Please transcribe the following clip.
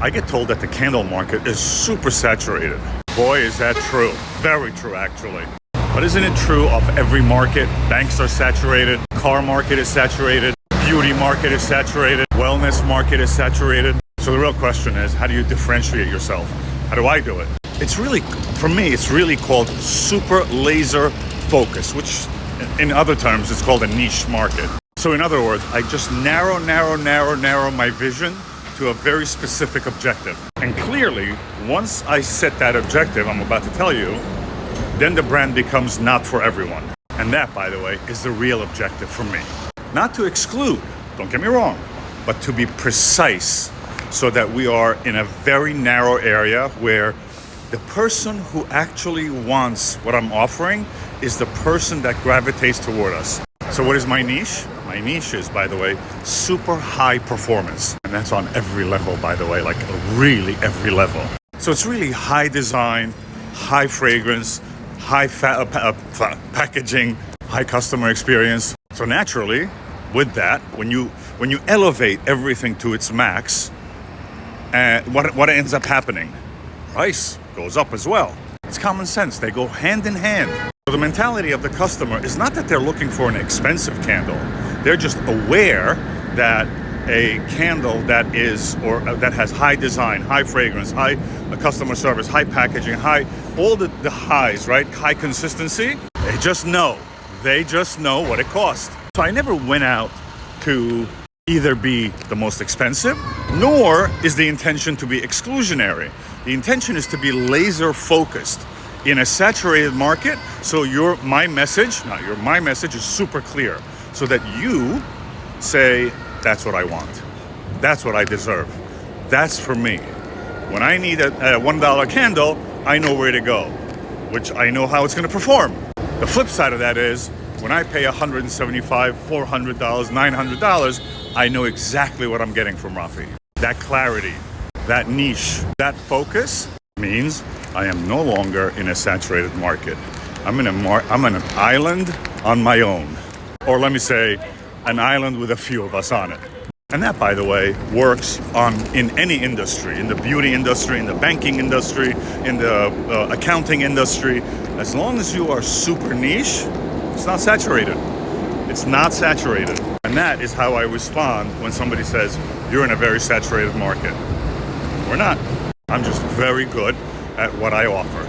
I get told that the candle market is super saturated. Boy, is that true. Very true, actually. But isn't it true of every market? Banks are saturated, car market is saturated, beauty market is saturated, wellness market is saturated. So the real question is, how do you differentiate yourself? How do I do it? It's really, for me, it's really called super laser focus, which in other terms, it's called a niche market. So in other words, I just narrow my vision to a very specific objective. And clearly, once I set that objective, I'm about to tell you, then the brand becomes not for everyone. And that, by the way, is the real objective for me. Not to exclude, don't get me wrong, but to be precise so that we are in a very narrow area where the person who actually wants what I'm offering is the person that gravitates toward us. So what is my niche? My niche is, by the way, super high performance. And that's on every level, by the way, like really every level. So it's really high design, high fragrance, high packaging, high customer experience. So naturally, with that, when you elevate everything to its max, what ends up happening? Price goes up as well. It's common sense. They go hand in hand. So the mentality of the customer is not that they're looking for an expensive candle. They're just aware that a candle that is, or that has high design, high fragrance, high customer service, high packaging, all the highs, right? High consistency. They just know what it costs. So I never went out to either be the most expensive, nor is the intention to be exclusionary. The intention is to be laser focused in a saturated market. So my message is super clear, so that you say, that's what I want. That's what I deserve. That's for me. When I need a $1 candle, I know where to go, which I know how it's going to perform. The flip side of that is, when I pay $175, $400, $900, I know exactly what I'm getting from Rafi. That clarity, that niche, that focus means I am no longer in a saturated market. I'm in an island on my own. Or let me say, an island with a few of us on it. And that, by the way, works in any industry, in the beauty industry, in the banking industry, in the accounting industry. As long as you are super niche, it's not saturated. It's not saturated. And that is how I respond when somebody says, you're in a very saturated market. We're not. I'm just very good at what I offer.